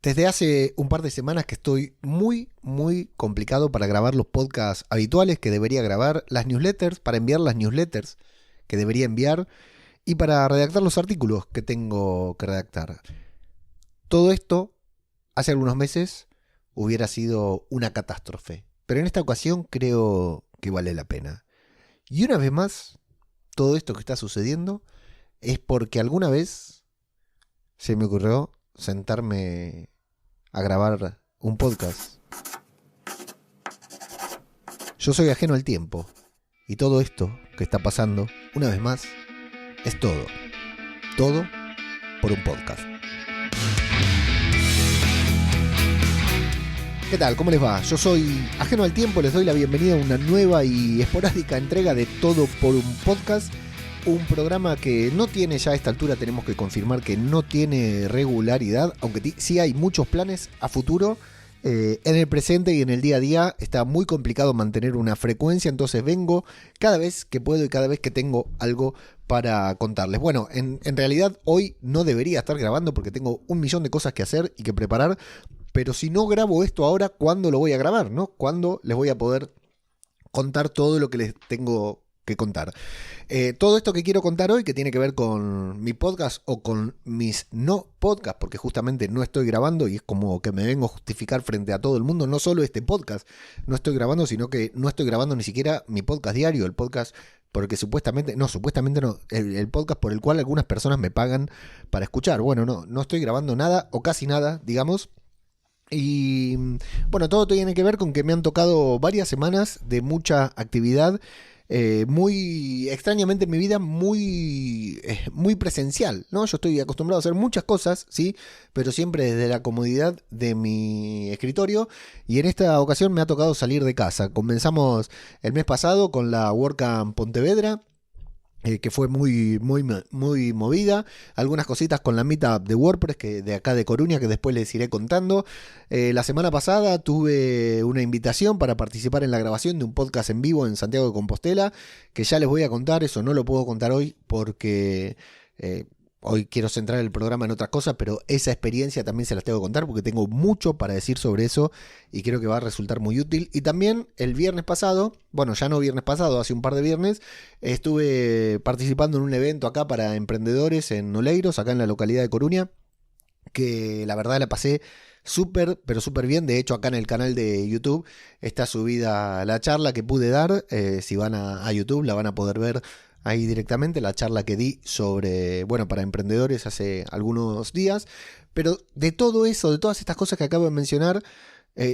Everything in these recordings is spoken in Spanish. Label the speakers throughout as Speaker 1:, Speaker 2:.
Speaker 1: Desde hace un par de semanas que estoy muy complicado para grabar los podcasts habituales que debería grabar, las newsletters, para enviar las newsletters que debería enviar y para redactar los artículos que tengo que redactar. Todo esto, hace algunos meses, hubiera sido una catástrofe, pero en esta ocasión creo que vale la pena. Y una vez más, todo esto que está sucediendo es porque alguna vez se me ocurrió sentarme a grabar un podcast. Yo soy ajeno al tiempo y todo esto que está pasando, una vez más, es todo por un podcast. ¿Qué tal? ¿Cómo les va? Yo soy ajeno al tiempo, les doy la bienvenida a una nueva y esporádica entrega de Todo por un podcast. Un programa que no tiene ya a esta altura, tenemos que confirmar que no tiene regularidad, aunque sí hay muchos planes a futuro. En el presente y en el día a día está muy complicado mantener una frecuencia, entonces vengo cada vez que puedo y cada vez que tengo algo para contarles. Bueno, en realidad hoy no debería estar grabando porque tengo un millón de cosas que hacer y que preparar, pero si no grabo esto ahora, ¿cuándo lo voy a grabar, no? ¿Cuándo les voy a poder contar todo lo que les tengo que contar? Todo esto que quiero contar hoy, que tiene que ver con mi podcast o con mis no podcasts, porque justamente no estoy grabando y es como que me vengo a justificar frente a todo el mundo, no solo este podcast no estoy grabando, sino que no estoy grabando ni siquiera mi podcast diario, el podcast porque supuestamente no, el podcast por el cual algunas personas me pagan para escuchar. Bueno, no estoy grabando nada o casi nada, digamos. Y bueno, todo tiene que ver con que me han tocado varias semanas de mucha actividad, muy extrañamente en mi vida, muy presencial, ¿no? Yo estoy acostumbrado a hacer muchas cosas, sí, pero siempre desde la comodidad de mi escritorio, y en esta ocasión me ha tocado salir de casa. Comenzamos el mes pasado con la WordCamp Pontevedra, que fue muy movida, algunas cositas con la meetup de WordPress que de acá de Coruña, que después les iré contando. La semana pasada tuve una invitación para participar en la grabación de un podcast en vivo en Santiago de Compostela, que ya les voy a contar. Eso no lo puedo contar hoy porque hoy quiero centrar el programa en otras cosas, pero esa experiencia también se las tengo que contar porque tengo mucho para decir sobre eso y creo que va a resultar muy útil. Y también el viernes pasado, bueno, ya no viernes pasado, hace un par de viernes, estuve participando en un evento acá para emprendedores en Oleiros, acá en la localidad de Coruña, que la verdad la pasé súper bien. De hecho, acá en el canal de YouTube está subida la charla que pude dar. Si van a YouTube la van a poder ver ahí directamente, la charla que di sobre, bueno, para emprendedores hace algunos días. Pero de todo eso, de todas estas cosas que acabo de mencionar,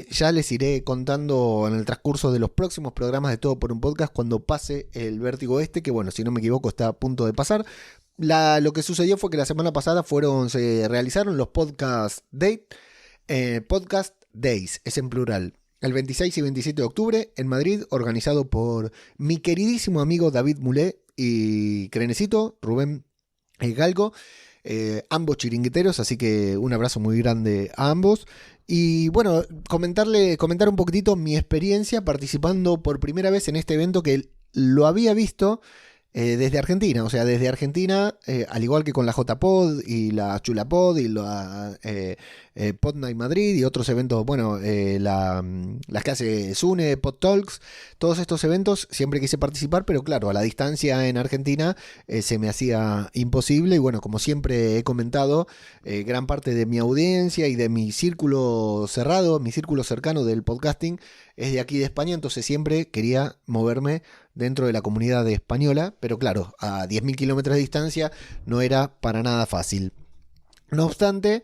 Speaker 1: ya les iré contando en el transcurso de los próximos programas de Todo por un Podcast cuando pase el vértigo que bueno, si no me equivoco está a punto de pasar. Lo que sucedió fue que la semana pasada se realizaron los Podcast Days, es en plural, el 26 y 27 de octubre en Madrid, organizado por mi queridísimo amigo David Mulé y Crenecito, Rubén Galgo, ambos chiringuiteros, así que un abrazo muy grande a ambos. Y bueno, comentar un poquitito mi experiencia participando por primera vez en este evento que lo había visto desde Argentina, o sea, desde Argentina, al igual que con la JPod y la Chulapod y la Pod Night Madrid y otros eventos, bueno, las que hace Sune, Pod Talks, todos estos eventos siempre quise participar, pero claro, a la distancia en Argentina se me hacía imposible y bueno, como siempre he comentado, gran parte de mi audiencia y de mi círculo cerrado, mi círculo cercano del podcasting es de aquí de España, entonces siempre quería moverme dentro de la comunidad española, pero claro, a 10.000 kilómetros de distancia no era para nada fácil. No obstante,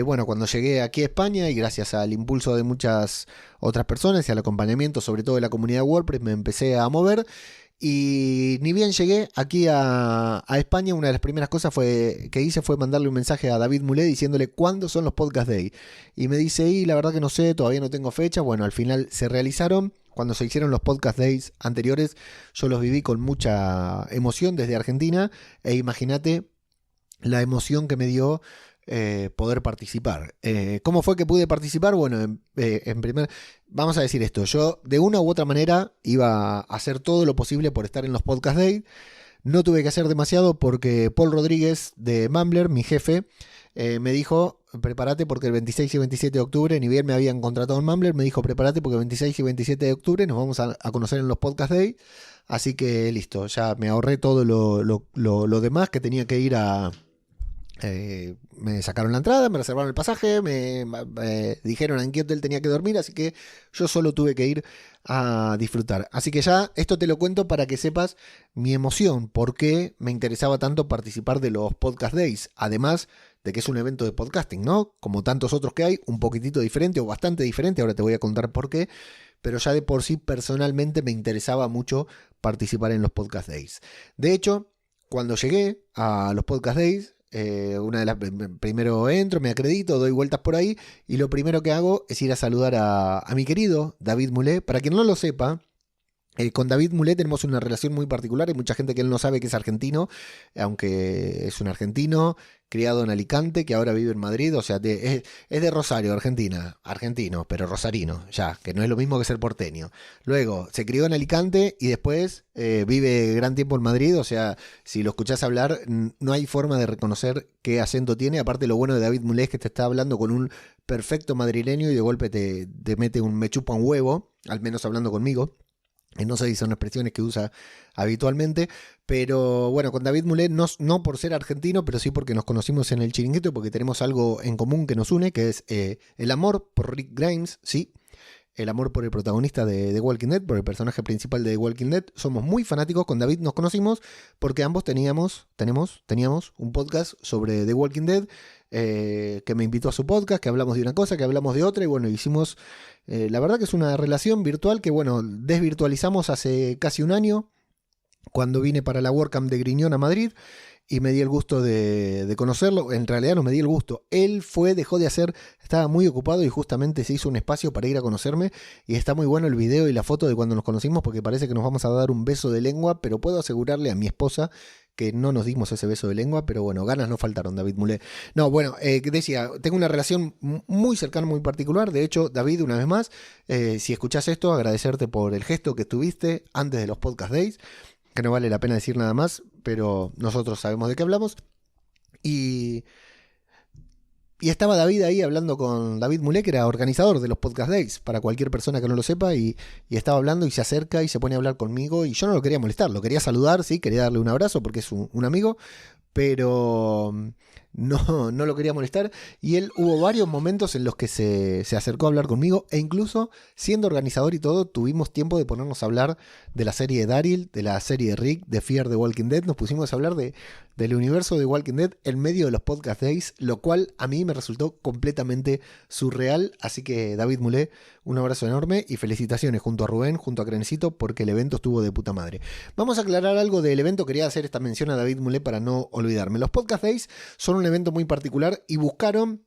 Speaker 1: bueno, cuando llegué aquí a España y gracias al impulso de muchas otras personas y al acompañamiento sobre todo de la comunidad WordPress me empecé a mover. Y ni bien llegué aquí a España, una de las primeras cosas que hice fue mandarle un mensaje a David Mulé diciéndole cuándo son los Podcast Day. Y me dice, y la verdad que no sé, todavía no tengo fecha. Bueno, al final se realizaron. Cuando se hicieron los Podcast Days anteriores, yo los viví con mucha emoción desde Argentina. E imagínate la emoción que me dio poder participar. ¿Cómo fue que pude participar? Bueno, vamos a decir esto, yo de una u otra manera iba a hacer todo lo posible por estar en los Podcast Days. No tuve que hacer demasiado porque Paul Rodríguez de Mumbler, mi jefe, me dijo, prepárate porque el 26 y 27 de octubre, ni bien me habían contratado en Mumbler, me dijo, prepárate porque el 26 y 27 de octubre nos vamos a conocer en los Podcast Day. Así que listo, ya me ahorré todo lo demás que tenía que ir a... me sacaron la entrada, me reservaron el pasaje, me dijeron en qué hotel tenía que dormir, así que yo solo tuve que ir a disfrutar. Así que ya esto te lo cuento para que sepas mi emoción, por qué me interesaba tanto participar de los Podcast Days, además de que es un evento de podcasting, ¿no? Como tantos otros que hay, un poquitito diferente o bastante diferente, ahora te voy a contar por qué, pero ya de por sí personalmente me interesaba mucho participar en los Podcast Days. De hecho, cuando llegué a los Podcast Days, primero entro, me acredito, doy vueltas por ahí y lo primero que hago es ir a saludar a mi querido David Moulet. Para quien no lo sepa, con David Moulet tenemos una relación muy particular. Hay mucha gente que él no sabe que es argentino, aunque es un argentino criado en Alicante, que ahora vive en Madrid. O sea, es de Rosario, Argentina. Argentino, pero rosarino, ya, que no es lo mismo que ser porteño. Luego, se crió en Alicante y después vive gran tiempo en Madrid. O sea, si lo escuchás hablar, no hay forma de reconocer qué acento tiene. Aparte, lo bueno de David Moulet es que te está hablando con un perfecto madrileño y de golpe te mete un me chupa un huevo, al menos hablando conmigo. No sé si son expresiones que usa habitualmente, pero bueno, con David Moulet no por ser argentino, pero sí porque nos conocimos en el Chiringuito, porque tenemos algo en común que nos une, que es el amor por Rick Grimes, sí, el amor por el protagonista de The Walking Dead, por el personaje principal de The Walking Dead. Somos muy fanáticos, con David nos conocimos porque ambos teníamos un podcast sobre The Walking Dead, que me invitó a su podcast, que hablamos de una cosa, que hablamos de otra, y bueno, hicimos, la verdad que es una relación virtual que bueno, desvirtualizamos hace casi un año, cuando vine para la WordCamp de Griñón a Madrid, y me di el gusto de conocerlo. En realidad no me di el gusto, él dejó de hacer, estaba muy ocupado y justamente se hizo un espacio para ir a conocerme, y está muy bueno el video y la foto de cuando nos conocimos, porque parece que nos vamos a dar un beso de lengua, pero puedo asegurarle a mi esposa que no nos dimos ese beso de lengua, pero bueno, ganas no faltaron, David Moulet. No, bueno, decía, tengo una relación muy cercana, muy particular. De hecho, David, una vez más, si escuchás esto, agradecerte por el gesto que tuviste antes de los Podcast Days, que no vale la pena decir nada más, pero nosotros sabemos de qué hablamos. Y estaba David ahí hablando con David Moulet, que era organizador de los Podcast Days, para cualquier persona que no lo sepa, y estaba hablando y se acerca y se pone a hablar conmigo, y yo no lo quería molestar, lo quería saludar, sí, quería darle un abrazo porque es un amigo, pero no lo quería molestar, y él hubo varios momentos en los que se acercó a hablar conmigo, e incluso siendo organizador y todo, tuvimos tiempo de ponernos a hablar de la serie de Daryl, de la serie de Rick, de Fear the Walking Dead. Nos pusimos a hablar del universo de Walking Dead en medio de los Podcast Days, lo cual a mí me resultó completamente surreal. Así que David Moulet, un abrazo enorme y felicitaciones junto a Rubén, junto a Crenecito, porque el evento estuvo de puta madre. Vamos a aclarar algo del evento. Quería hacer esta mención a David Moulet para no olvidarme. Los Podcast Days son un evento muy particular y buscaron...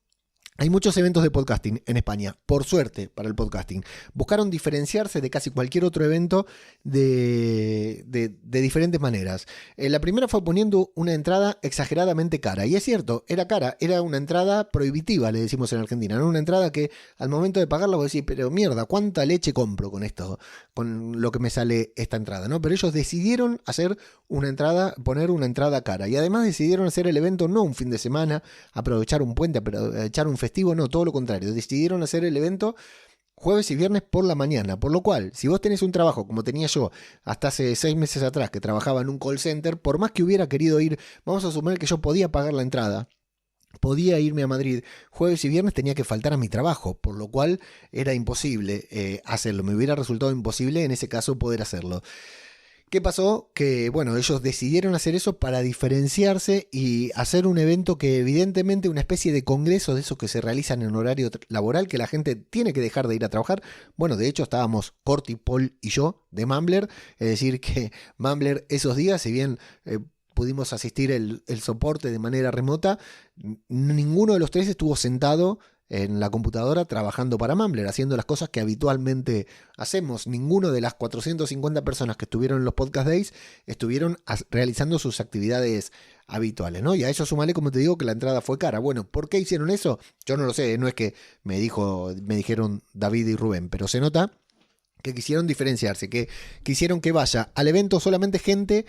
Speaker 1: Hay muchos eventos de podcasting en España, por suerte para el podcasting. Buscaron diferenciarse de casi cualquier otro evento de diferentes maneras. La primera fue poniendo una entrada exageradamente cara. Y es cierto, era cara, era una entrada prohibitiva, le decimos en Argentina. No una entrada que al momento de pagarla vos decís, pero mierda, ¿cuánta leche compro con esto? Con lo que me sale esta entrada, ¿no? Pero ellos decidieron hacer una entrada, poner una entrada cara. Y además decidieron hacer el evento no un fin de semana, aprovechar un puente, aprovechar un festival. No, todo lo contrario, decidieron hacer el evento jueves y viernes por la mañana, por lo cual, si vos tenés un trabajo como tenía yo hasta hace 6 meses atrás, que trabajaba en un call center, por más que hubiera querido ir, vamos a suponer que yo podía pagar la entrada, podía irme a Madrid jueves y viernes, tenía que faltar a mi trabajo, por lo cual era imposible hacerlo, me hubiera resultado imposible en ese caso poder hacerlo. ¿Qué pasó? Que, bueno, ellos decidieron hacer eso para diferenciarse y hacer un evento que evidentemente una especie de congreso de esos que se realizan en horario laboral, que la gente tiene que dejar de ir a trabajar. Bueno, de hecho estábamos Corti, Paul y yo de Mumbler, es decir que Mumbler esos días, si bien pudimos asistir el soporte de manera remota, ninguno de los tres estuvo sentado en la computadora trabajando para Mumbler, haciendo las cosas que habitualmente hacemos. Ninguno de las 450 personas que estuvieron en los Podcast Days estuvieron realizando sus actividades habituales, ¿no? Y a eso sumale, como te digo, que la entrada fue cara. Bueno, ¿por qué hicieron eso? Yo no lo sé, no es que me dijeron David y Rubén, pero se nota que quisieron diferenciarse, que quisieron que vaya al evento solamente gente,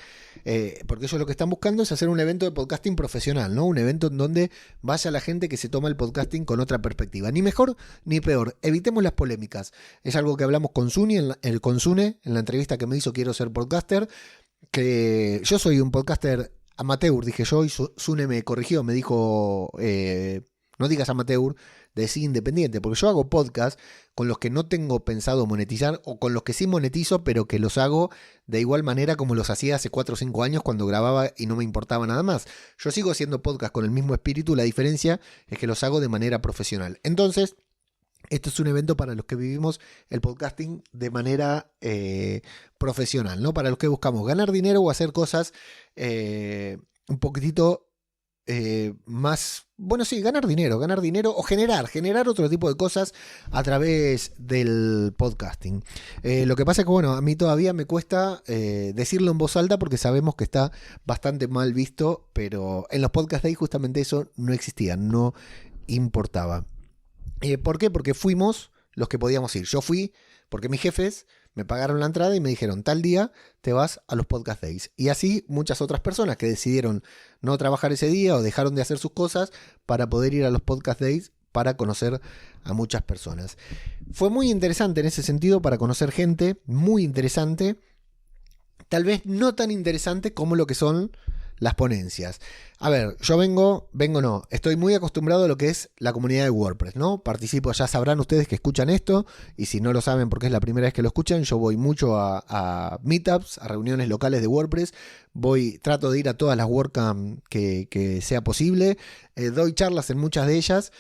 Speaker 1: porque ellos lo que están buscando es hacer un evento de podcasting profesional, ¿no? Un evento en donde vaya la gente que se toma el podcasting con otra perspectiva. Ni mejor ni peor. Evitemos las polémicas. Es algo que hablamos con Sune en la entrevista que me hizo Quiero Ser Podcaster, que yo soy un podcaster amateur, dije yo, y Sune me corrigió, me dijo, no digas amateur, decí independiente, porque yo hago podcast con los que no tengo pensado monetizar o con los que sí monetizo, pero que los hago de igual manera como los hacía hace 4 o 5 años cuando grababa y no me importaba nada más. Yo sigo haciendo podcast con el mismo espíritu, la diferencia es que los hago de manera profesional. Entonces, esto es un evento para los que vivimos el podcasting de manera profesional, ¿no? Para los que buscamos ganar dinero o hacer cosas un poquitito más, bueno, sí, ganar dinero o generar otro tipo de cosas a través del podcasting. Lo que pasa es que, bueno, a mí todavía me cuesta decirlo en voz alta porque sabemos que está bastante mal visto, pero en los podcast days justamente eso no existía, no importaba. ¿Por qué? Porque fuimos los que podíamos ir. Yo fui porque mis jefes me pagaron la entrada y me dijeron, tal día te vas a los podcast days. Y así muchas otras personas que decidieron no trabajar ese día o dejaron de hacer sus cosas para poder ir a los podcast days para conocer a muchas personas. Fue muy interesante en ese sentido para conocer gente, muy interesante. Tal vez no tan interesante como lo que son las ponencias. A ver, yo estoy muy acostumbrado a lo que es la comunidad de WordPress, ¿no? Participo, ya sabrán ustedes que escuchan esto, y si no lo saben porque es la primera vez que lo escuchan, yo voy mucho a meetups, a reuniones locales de WordPress, trato de ir a todas las WordCamp que sea posible, doy charlas en muchas de ellas,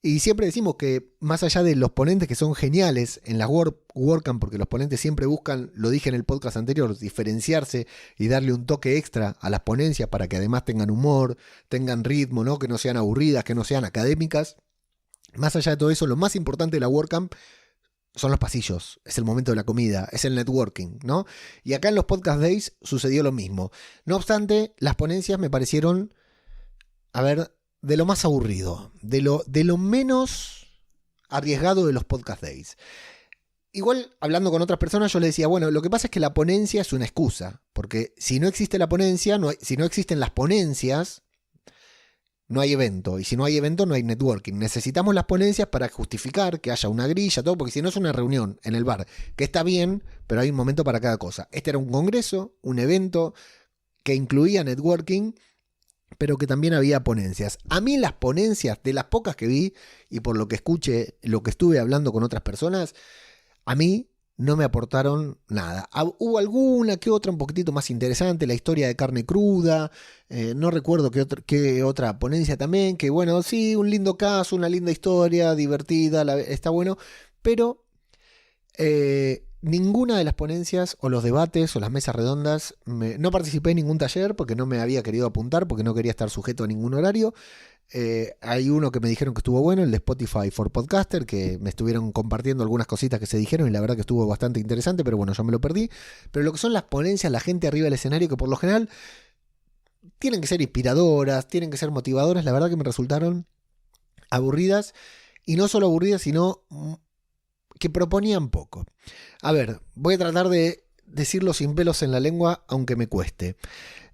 Speaker 1: y siempre decimos que más allá de los ponentes que son geniales en las WordCamp, porque los ponentes siempre buscan, lo dije en el podcast anterior, diferenciarse y darle un toque extra a las ponencias para que además tengan humor, tengan ritmo, ¿no? Que no sean aburridas, que no sean académicas. Más allá de todo eso, lo más importante de la WordCamp son los pasillos, es el momento de la comida, es el networking, ¿no? Y acá en los Podcast Days sucedió lo mismo. No obstante, las ponencias me parecieron, de lo más aburrido, de lo menos arriesgado de los podcast days. Igual, hablando con otras personas, yo les decía, bueno, lo que pasa es que la ponencia es una excusa, porque si no existe la ponencia, si no existen las ponencias, no hay evento, y si no hay evento, no hay networking. Necesitamos las ponencias para justificar que haya una grilla, todo, porque si no es una reunión en el bar, que está bien, pero hay un momento para cada cosa. Este era un congreso, un evento que incluía networking, pero que también había ponencias. A mí las ponencias, de las pocas que vi, y por lo que escuché, lo que estuve hablando con otras personas, a mí no me aportaron nada. Hubo alguna que otra un poquitito más interesante, la historia de carne cruda, no recuerdo qué otra ponencia también, que bueno, sí, un lindo caso, una linda historia, divertida, está bueno, pero ninguna de las ponencias o los debates o las mesas redondas, no participé en ningún taller porque no me había querido apuntar, porque no quería estar sujeto a ningún horario. Hay uno que me dijeron que estuvo bueno, el de Spotify for Podcaster, que me estuvieron compartiendo algunas cositas que se dijeron y la verdad que estuvo bastante interesante, pero bueno, yo me lo perdí. Pero lo que son las ponencias, la gente arriba del escenario, que por lo general tienen que ser inspiradoras, tienen que ser motivadoras, la verdad que me resultaron aburridas, y no solo aburridas, sino que proponían poco. A ver, voy a tratar de decirlo sin pelos en la lengua, aunque me cueste.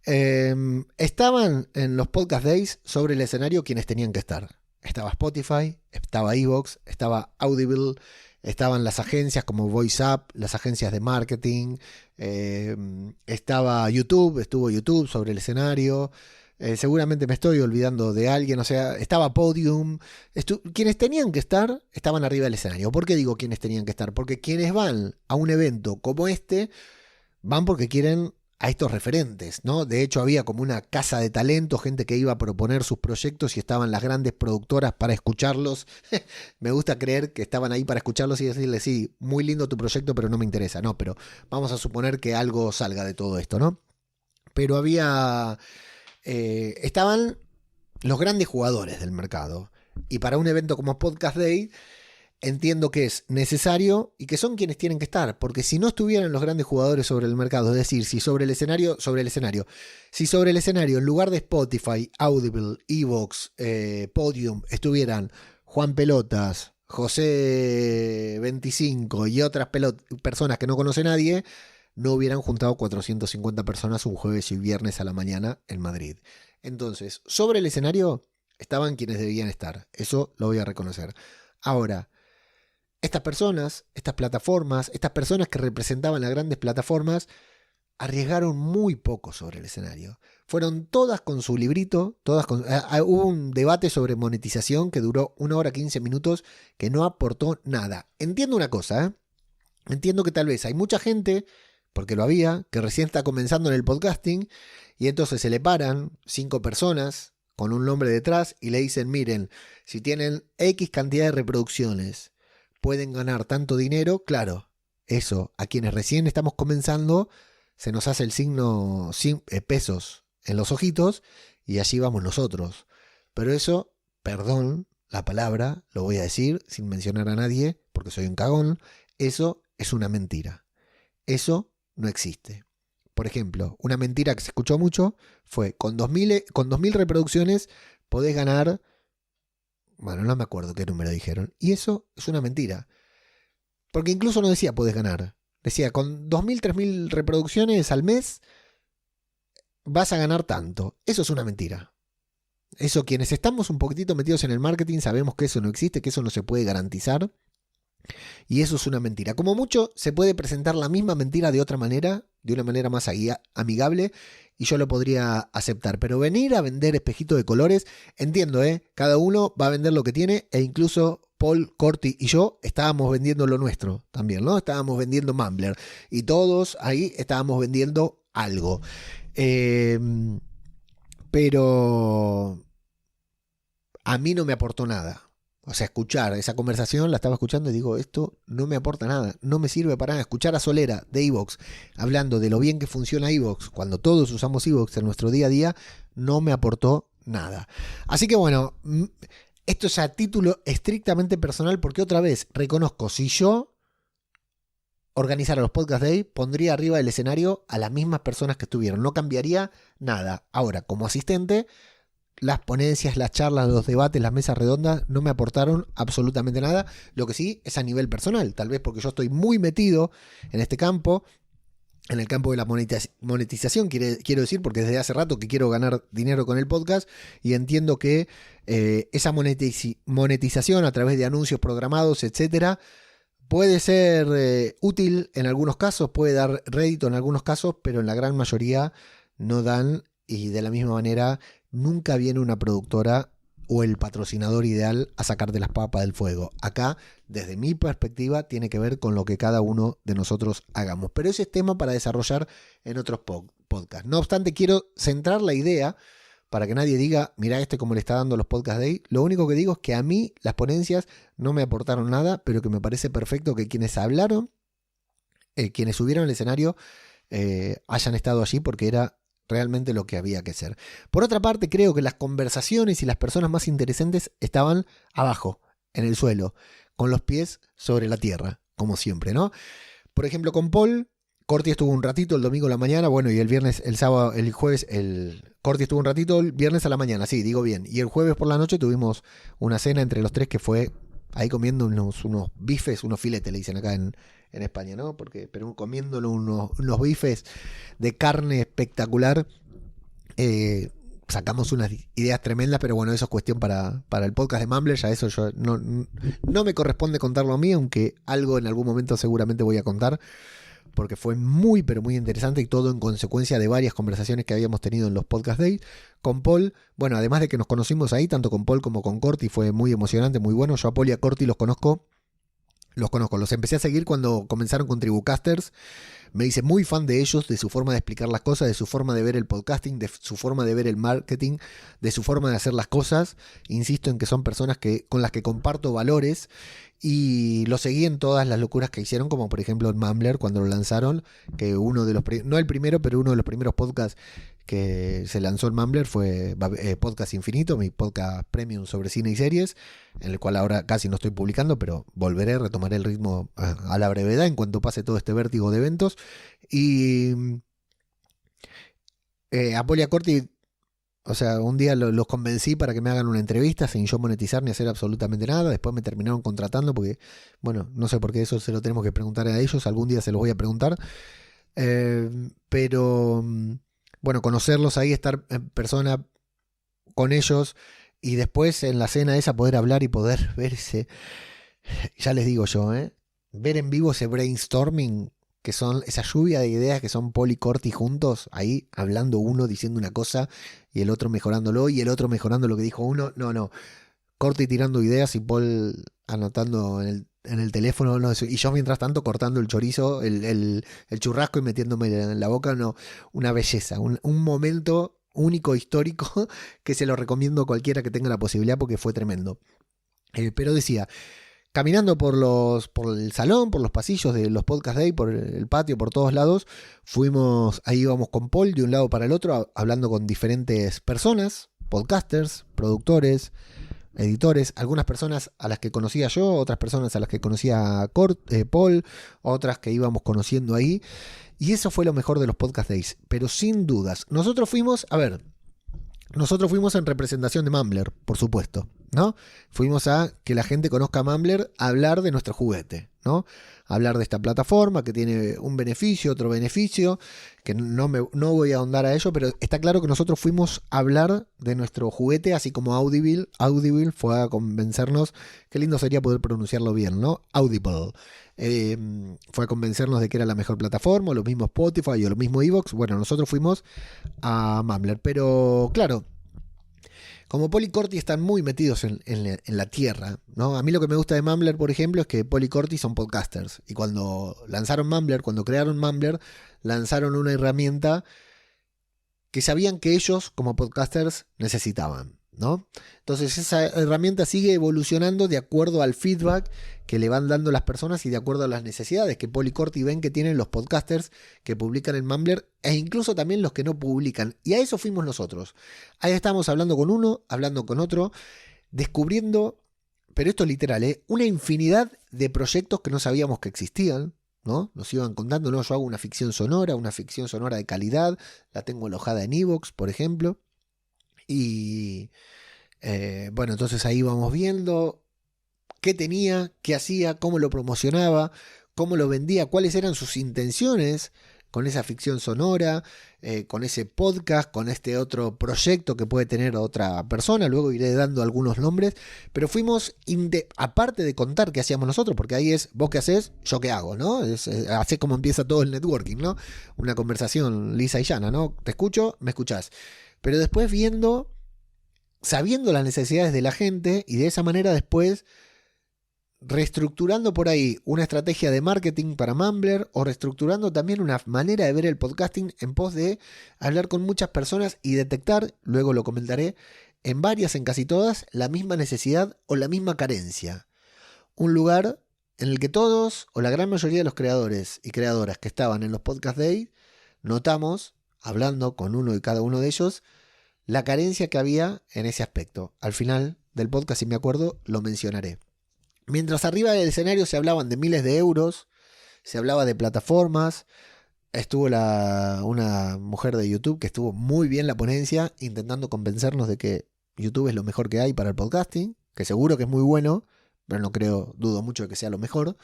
Speaker 1: Estaban en los podcast days sobre el escenario quienes tenían que estar. Estaba Spotify, estaba iVoox, estaba Audible, estaban las agencias como VoiceUp, las agencias de marketing, estaba YouTube, estuvo YouTube sobre el escenario. Seguramente me estoy olvidando de alguien, o sea, estaba Podium. Quienes tenían que estar estaban arriba del escenario. ¿Por qué digo quienes tenían que estar? Porque quienes van a un evento como este van porque quieren a estos referentes, ¿no? De hecho, había como una casa de talento, gente que iba a proponer sus proyectos y estaban las grandes productoras para escucharlos. Me gusta creer que estaban ahí para escucharlos y decirles, sí, muy lindo tu proyecto, pero no me interesa. No, pero vamos a suponer que algo salga de todo esto, ¿no? Pero estaban los grandes jugadores del mercado. Y para un evento como Podcast Day, entiendo que es necesario y que son quienes tienen que estar, porque si no estuvieran los grandes jugadores sobre el mercado, es decir, si sobre el escenario, en lugar de Spotify, Audible, iVoox, Podium, estuvieran Juan Pelotas, José 25 y otras personas que no conoce nadie, no hubieran juntado 450 personas un jueves y viernes a la mañana en Madrid. Entonces, sobre el escenario estaban quienes debían estar. Eso lo voy a reconocer. Ahora, estas personas, estas plataformas, estas personas que representaban las grandes plataformas, arriesgaron muy poco sobre el escenario. Fueron todas con su librito, hubo un debate sobre monetización que duró 1 hora 15 minutos que no aportó nada. Entiendo una cosa, entiendo que tal vez hay mucha gente, porque lo había, que recién está comenzando en el podcasting y entonces se le paran 5 personas con un nombre detrás y le dicen, miren, si tienen X cantidad de reproducciones, pueden ganar tanto dinero. Claro, eso a quienes recién estamos comenzando se nos hace el signo pesos en los ojitos y allí vamos nosotros. Pero eso, perdón la palabra, lo voy a decir sin mencionar a nadie porque soy un cagón, eso es una mentira. Eso no existe. Por ejemplo, una mentira que se escuchó mucho fue con 2000 reproducciones podés ganar, bueno, no me acuerdo qué número dijeron, y eso es una mentira. Porque incluso no decía podés ganar. Decía, con 2.000, 3.000 reproducciones al mes vas a ganar tanto. Eso es una mentira. Eso, quienes estamos un poquitito metidos en el marketing sabemos que eso no existe, que eso no se puede garantizar. Y eso es una mentira. Como mucho se puede presentar la misma mentira de otra manera, de una manera más amigable, y yo lo podría aceptar. Pero venir a vender espejitos de colores, entiendo, cada uno va a vender lo que tiene, e incluso Paul, Corti y yo estábamos vendiendo lo nuestro también, ¿no? Estábamos vendiendo Mumbler y todos ahí estábamos vendiendo algo. Pero a mí no me aportó nada. O sea, escuchar esa conversación, la estaba escuchando y digo, esto no me aporta nada, no me sirve para nada. Escuchar a Solera de iVoox hablando de lo bien que funciona iVoox, cuando todos usamos iVoox en nuestro día a día, no me aportó nada. Así que bueno, esto es a título estrictamente personal porque otra vez reconozco, si yo organizara los Podcast Day, pondría arriba del escenario a las mismas personas que estuvieron, no cambiaría nada. Ahora, como asistente, las ponencias, las charlas, los debates, las mesas redondas no me aportaron absolutamente nada. Lo que sí es a nivel personal, tal vez porque yo estoy muy metido en este campo, en el campo de la monetización, quiero decir, porque desde hace rato que quiero ganar dinero con el podcast y entiendo que esa monetización a través de anuncios programados, etcétera, puede ser útil en algunos casos, puede dar rédito en algunos casos, pero en la gran mayoría no dan, y de la misma manera nunca viene una productora o el patrocinador ideal a sacarte las papas del fuego. Acá, desde mi perspectiva, tiene que ver con lo que cada uno de nosotros hagamos. Pero ese es tema para desarrollar en otros podcasts. No obstante, quiero centrar la idea para que nadie diga, mira cómo le está dando los Podcast Day. Lo único que digo es que a mí las ponencias no me aportaron nada, pero que me parece perfecto que quienes hablaron, quienes subieron al escenario, hayan estado allí porque era realmente lo que había que hacer. Por otra parte, creo que las conversaciones y las personas más interesantes estaban abajo, en el suelo, con los pies sobre la tierra, como siempre, ¿no? Por ejemplo, con Paul, Corti estuvo un ratito el domingo a la mañana, bueno, y el viernes, el sábado, el jueves, Corti estuvo un ratito el viernes a la mañana, sí, digo bien. Y el jueves por la noche tuvimos una cena entre los tres que fue ahí comiendo unos bifes, unos filetes, le dicen acá en España, ¿no? Pero comiéndolo unos bifes de carne espectacular. Sacamos unas ideas tremendas, pero bueno, eso es cuestión para el podcast de Mumbler. Ya eso yo no me corresponde contarlo a mí, aunque algo en algún momento seguramente voy a contar, porque fue muy, pero muy interesante y todo en consecuencia de varias conversaciones que habíamos tenido en los Podcast Days. Con Paul, bueno, además de que nos conocimos ahí, tanto con Paul como con Corti, fue muy emocionante, muy bueno. Yo a Paul y a Corti los conozco, los empecé a seguir cuando comenzaron con Tribucasters. Me hice muy fan de ellos, de su forma de explicar las cosas, de su forma de ver el podcasting, de su forma de ver el marketing, de su forma de hacer las cosas. Insisto en que son personas con las que comparto valores y lo seguí en todas las locuras que hicieron, como por ejemplo en Mumbler cuando lo lanzaron, que uno de los, no el primero, pero uno de los primeros podcasts que se lanzó en Mumbler fue Podcast Infinito, mi podcast premium sobre cine y series, en el cual ahora casi no estoy publicando, pero retomaré el ritmo a la brevedad en cuanto pase todo este vértigo de eventos. Y a Paul y a Corti O sea, un día los convencí para que me hagan una entrevista sin yo monetizar ni hacer absolutamente nada. Después me terminaron contratando porque, bueno, no sé por qué eso se lo tenemos que preguntar a ellos. Algún día se los voy a preguntar. Pero, bueno, conocerlos ahí, estar en persona con ellos y después en la cena esa poder hablar y poder verse. Ya les digo yo, ver en vivo ese brainstorming, que son esa lluvia de ideas que son Paul y Corti juntos, ahí hablando uno, diciendo una cosa y el otro mejorándolo y el otro mejorando lo que dijo uno. No, Corti tirando ideas y Paul anotando en el teléfono, no, y yo mientras tanto cortando el chorizo, el churrasco y metiéndome en la boca. No, una belleza, un momento único, histórico, que se lo recomiendo a cualquiera que tenga la posibilidad porque fue tremendo. Pero decía, caminando por el salón, por los pasillos de los Podcast Day, por el patio, por todos lados, ahí íbamos con Paul de un lado para el otro, hablando con diferentes personas, podcasters, productores, editores, algunas personas a las que conocía yo, otras personas a las que conocía Paul, otras que íbamos conociendo ahí, y eso fue lo mejor de los Podcast Days, pero sin dudas. Nosotros fuimos en representación de Mumbler, por supuesto, ¿no? Fuimos a que la gente conozca a Mumbler, a hablar de nuestro juguete, ¿no? Hablar de esta plataforma que tiene un beneficio, otro beneficio, que no voy a ahondar a ello, pero está claro que nosotros fuimos a hablar de nuestro juguete, así como Audible fue a convencernos, qué lindo sería poder pronunciarlo bien, ¿no? Audible. Fue a convencernos de que era la mejor plataforma, o lo mismo Spotify, o lo mismo Evox. Bueno, nosotros fuimos a Mumbler, pero claro, como Paul y Corti están muy metidos en la tierra, ¿no? A mí lo que me gusta de Mumbler, por ejemplo, es que Paul y Corti son podcasters. Y cuando lanzaron Mumbler, cuando crearon Mumbler, lanzaron una herramienta que sabían que ellos, como podcasters, necesitaban, ¿no? Entonces esa herramienta sigue evolucionando de acuerdo al feedback que le van dando las personas y de acuerdo a las necesidades que Paul y Corti ven que tienen los podcasters que publican en Mumbler e incluso también los que no publican. Y a eso fuimos nosotros. Ahí estamos hablando con uno, hablando con otro, descubriendo, pero esto es literal, una infinidad de proyectos que no sabíamos que existían, ¿no? Nos iban contando, no, yo hago una ficción sonora de calidad, la tengo alojada en Evox, por ejemplo. Y bueno, entonces ahí vamos viendo qué tenía, qué hacía, cómo lo promocionaba, cómo lo vendía, cuáles eran sus intenciones con esa ficción sonora, con ese podcast, con este otro proyecto que puede tener otra persona. Luego iré dando algunos nombres, pero fuimos, aparte de contar qué hacíamos nosotros, porque ahí es vos qué haces, yo qué hago, ¿no? Así como empieza todo el networking, ¿no? Una conversación lisa y llana, ¿no? Te escucho, me escuchás. Pero después sabiendo las necesidades de la gente y de esa manera después reestructurando por ahí una estrategia de marketing para Mumbler o reestructurando también una manera de ver el podcasting en pos de hablar con muchas personas y detectar, luego lo comentaré, en varias, en casi todas, la misma necesidad o la misma carencia. Un lugar en el que todos o la gran mayoría de los creadores y creadoras que estaban en los Podcast Day notamos, hablando con uno y cada uno de ellos, la carencia que había en ese aspecto. Al final del podcast, si me acuerdo, lo mencionaré. Mientras arriba del escenario se hablaban de miles de euros, se hablaba de plataformas, estuvo una mujer de YouTube que estuvo muy bien la ponencia, intentando convencernos de que YouTube es lo mejor que hay para el podcasting, que seguro que es muy bueno, pero dudo mucho de que sea lo mejor.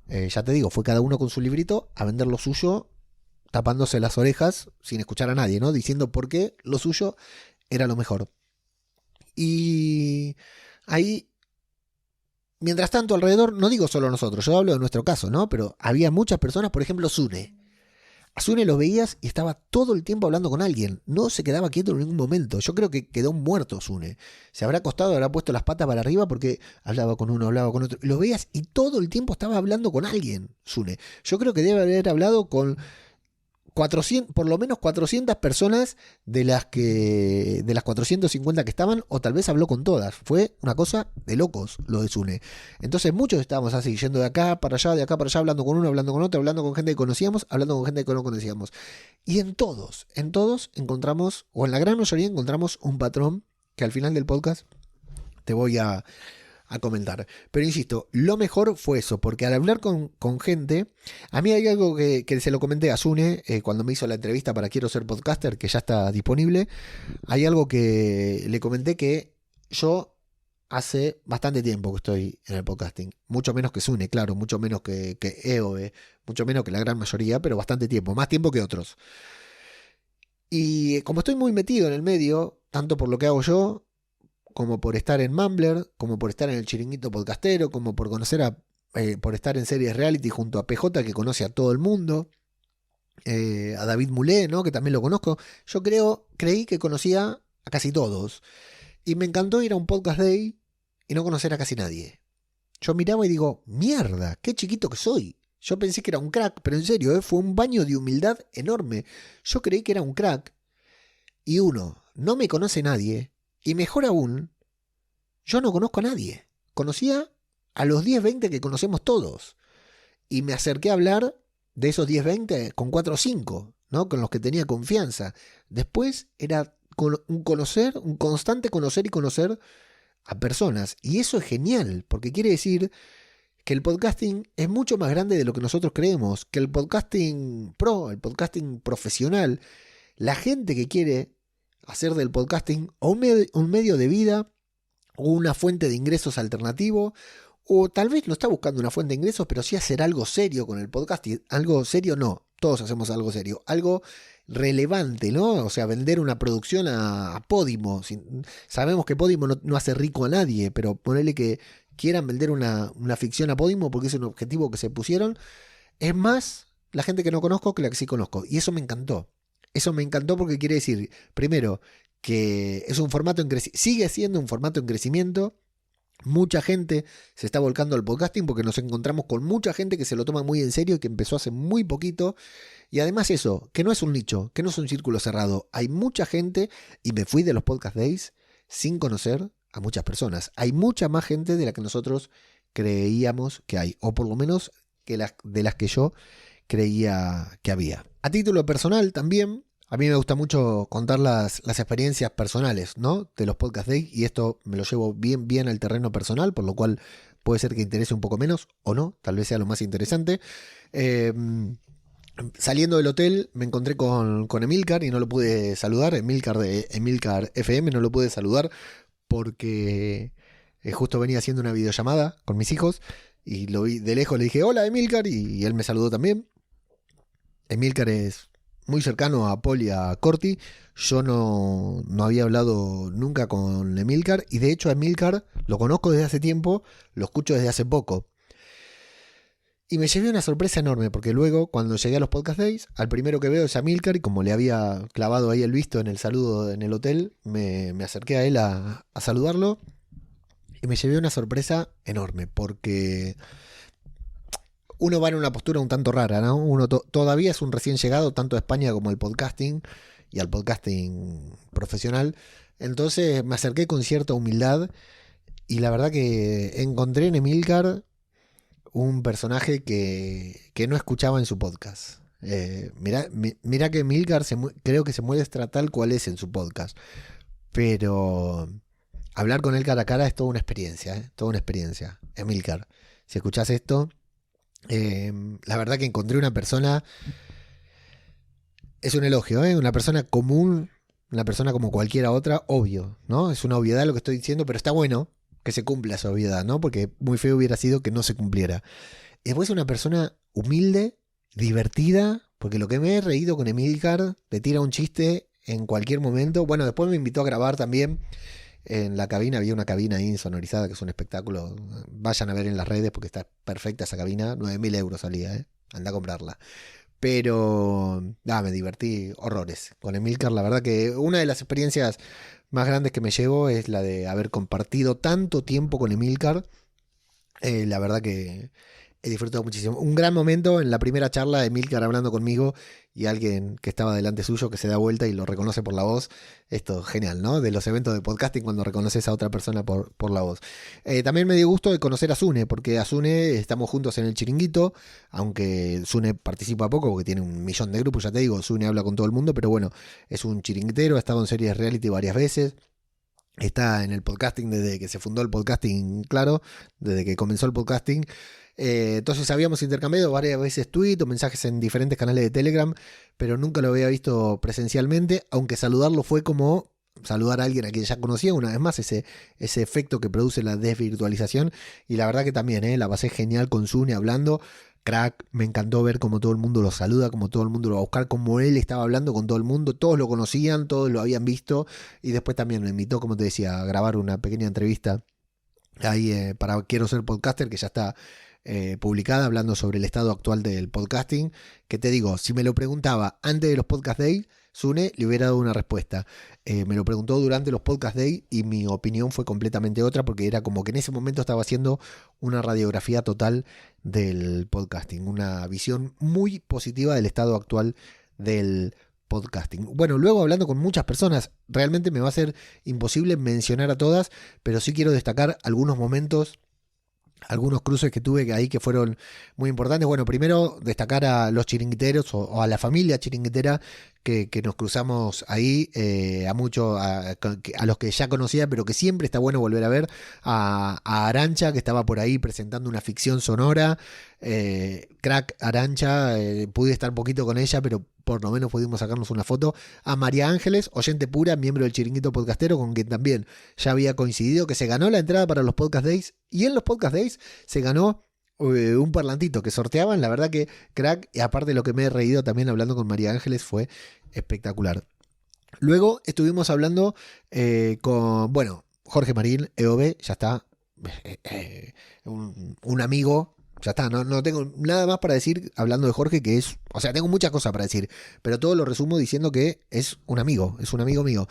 Speaker 1: Ya te digo, fue cada uno con su librito a vender lo suyo, tapándose las orejas sin escuchar a nadie, ¿no? Diciendo por qué lo suyo era lo mejor. Y ahí, mientras tanto, alrededor, no digo solo nosotros, yo hablo de nuestro caso, ¿no? Pero había muchas personas, por ejemplo, Sune. A Sune lo veías y estaba todo el tiempo hablando con alguien. No se quedaba quieto en ningún momento. Yo creo que quedó muerto Sune. Se habrá acostado, habrá puesto las patas para arriba porque hablaba con uno, hablaba con otro. Y lo veías y todo el tiempo estaba hablando con alguien, Sune. Yo creo que debe haber hablado con 400, por lo menos 400 personas de las 450 que estaban, o tal vez habló con todas. Fue una cosa de locos lo de Sune. Entonces muchos estábamos así, yendo de acá para allá, hablando con uno, hablando con otro, hablando con gente que conocíamos, hablando con gente que no conocíamos. Y en todos encontramos, o en la gran mayoría encontramos un patrón que al final del podcast te voy a a comentar. Pero insisto, lo mejor fue eso, porque al hablar con gente, a mí hay algo que se lo comenté a Sune cuando me hizo la entrevista para Quiero Ser Podcaster, que ya está disponible. Hay algo que le comenté que yo hace bastante tiempo que estoy en el podcasting. Mucho menos que Sune, claro, mucho menos que EOE, mucho menos que la gran mayoría, pero bastante tiempo, más tiempo que otros. Y como estoy muy metido en el medio, tanto por lo que hago yo, como por estar en Mumbler, como por estar en el Chiringuito Podcastero, como por conocer por estar en series reality junto a PJ, que conoce a todo el mundo, a David Mulé, ¿no? Que también lo conozco. Yo creí que conocía a casi todos. Y me encantó ir a un podcast day y no conocer a casi nadie. Yo miraba y digo, mierda, qué chiquito que soy. Yo pensé que era un crack, pero en serio, fue un baño de humildad enorme. Yo creí que era un crack. Y no me conoce nadie. Y mejor aún, yo no conozco a nadie. Conocía a los 10-20 que conocemos todos. Y me acerqué a hablar de esos 10-20 con 4 o 5, ¿no? Con los que tenía confianza. Después era un constante conocer y conocer a personas. Y eso es genial, porque quiere decir que el podcasting es mucho más grande de lo que nosotros creemos. Que el podcasting pro, el podcasting profesional, la gente que quiere hacer del podcasting o un medio de vida o una fuente de ingresos alternativo, o tal vez no está buscando una fuente de ingresos, pero sí hacer algo serio con el podcasting. Algo serio no, todos hacemos algo serio, algo relevante, ¿no? O sea, vender una producción a Podimo. Sabemos que Podimo no hace rico a nadie, pero ponerle que quieran vender una ficción a Podimo porque es un objetivo que se pusieron, es más la gente que no conozco que la que sí conozco. Y eso me encantó. Eso me encantó porque quiere decir, primero, que es un formato sigue siendo un formato en crecimiento. Mucha gente se está volcando al podcasting porque nos encontramos con mucha gente que se lo toma muy en serio y que empezó hace muy poquito. Y además eso, que no es un nicho, que no es un círculo cerrado. Hay mucha gente, y me fui de los podcast days sin conocer a muchas personas. Hay mucha más gente de la que nosotros creíamos que hay, o por lo menos de las que yo creía que había. A título personal también, a mí me gusta mucho contar las experiencias personales, ¿no? De los podcast days, y esto me lo llevo bien al terreno personal, por lo cual puede ser que interese un poco menos, o no, tal vez sea lo más interesante. Saliendo del hotel me encontré con Emilcar y no lo pude saludar, Emilcar de Emilcar FM, no lo pude saludar porque justo venía haciendo una videollamada con mis hijos y lo vi de lejos, le dije hola Emilcar y él me saludó también. Emilcar es muy cercano a Paul y a Corti. Yo no había hablado nunca con Emilcar y de hecho a Emilcar lo conozco desde hace tiempo, lo escucho desde hace poco. Y me llevé una sorpresa enorme, porque luego, cuando llegué a los podcast days, al primero que veo es a Emilcar, y como le había clavado ahí el visto en el saludo en el hotel, me acerqué a él a saludarlo, y me llevé una sorpresa enorme, porque uno va en una postura un tanto rara, ¿no? Uno todavía es un recién llegado, tanto a España como al podcasting, y al podcasting profesional. Entonces me acerqué con cierta humildad, y la verdad que encontré en Emilcar un personaje que no escuchaba en su podcast. Mirá que Emilcar creo que se muestra tal cual es en su podcast. Pero hablar con él cara a cara es toda una experiencia, toda una experiencia. Emilcar, si escuchás esto, la verdad que encontré una persona, es un elogio, una persona común, una persona como cualquiera otra, obvio, ¿no? Es una obviedad lo que estoy diciendo, pero está bueno que se cumpla esa obviedad, ¿no? Porque muy feo hubiera sido que no se cumpliera. Después una persona humilde, divertida, porque lo que me he reído con Emilcar, le tira un chiste en cualquier momento. Bueno, después me invitó a grabar también en la cabina, había una cabina ahí insonorizada, que es un espectáculo. Vayan a ver en las redes porque está perfecta esa cabina, 9.000 euros salía, anda a comprarla. Pero me divertí horrores con Emilcar. La verdad que una de las experiencias más grandes que me llevo es la de haber compartido tanto tiempo con Emilcar. La verdad que he disfrutado muchísimo. Un gran momento en la primera charla de Emilcar hablando conmigo y alguien que estaba delante suyo que se da vuelta y lo reconoce por la voz. Esto genial, ¿no? De los eventos de podcasting cuando reconoces a otra persona por la voz. También me dio gusto de conocer a Sune, porque a Sune estamos juntos en el Chiringuito, aunque Sune participa poco porque tiene 1.000.000 de grupos, ya te digo, Sune habla con todo el mundo, pero bueno, es un chiringuitero, ha estado en series reality varias veces. está en el podcasting desde que se fundó el podcasting, claro, desde que comenzó el podcasting. Entonces habíamos intercambiado varias veces tweets o mensajes en diferentes canales de Telegram, pero nunca lo había visto presencialmente, aunque saludarlo fue como saludar a alguien a quien ya conocía, una vez más, ese efecto que produce la desvirtualización. Y la verdad que también, la pasé genial con Sune hablando. Crack, me encantó ver cómo todo el mundo lo saluda, cómo todo el mundo lo va a buscar, cómo él estaba hablando con todo el mundo, todos lo conocían, todos lo habían visto, y después también me invitó, como te decía, a grabar una pequeña entrevista ahí para Quiero Ser Podcaster, que ya está publicada, hablando sobre el estado actual del podcasting, que te digo, si me lo preguntaba antes de los Podcast Days, Sune le hubiera dado una respuesta. Me lo preguntó durante los Podcast Days y mi opinión fue completamente otra, porque era como que en ese momento estaba haciendo una radiografía total del podcasting, una visión muy positiva del estado actual del podcasting. Bueno, luego hablando con muchas personas, realmente me va a ser imposible mencionar a todas, pero sí quiero destacar algunos momentos, algunos cruces que tuve ahí que fueron muy importantes. Bueno, primero destacar a los chiringuiteros o a la familia chiringuitera que nos cruzamos ahí, a muchos, a los que ya conocía, pero que siempre está bueno volver a ver, a Arancha, que estaba por ahí presentando una ficción sonora. Crack Arancha, pude estar un poquito con ella, pero por lo menos pudimos sacarnos una foto. A María Ángeles, oyente pura, miembro del Chiringuito Podcastero, con quien también ya había coincidido, que se ganó la entrada para los Podcast Days, y en los Podcast Days se ganó un parlantito que sorteaban. La verdad que Crack, y aparte de lo que me he reído también hablando con María Ángeles, fue espectacular. Luego estuvimos hablando con, bueno, Jorge Marín, EOB, ya está, un amigo. Ya está, no tengo nada más para decir hablando de Jorge, que es, o sea, tengo muchas cosas para decir, pero todo lo resumo diciendo que es un amigo mío.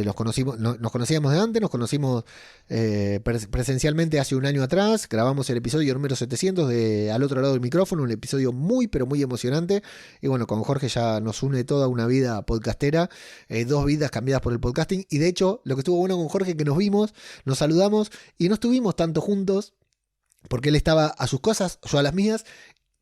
Speaker 1: Nos conocíamos de antes, nos conocimos presencialmente hace un año atrás, grabamos el episodio número 700 de Al Otro Lado del Micrófono, un episodio muy, pero muy emocionante, y bueno, con Jorge ya nos une toda una vida podcastera, 2 vidas cambiadas por el podcasting, y de hecho, lo que estuvo bueno con Jorge, que nos vimos, nos saludamos, y no estuvimos tanto juntos, porque él estaba a sus cosas, yo a las mías,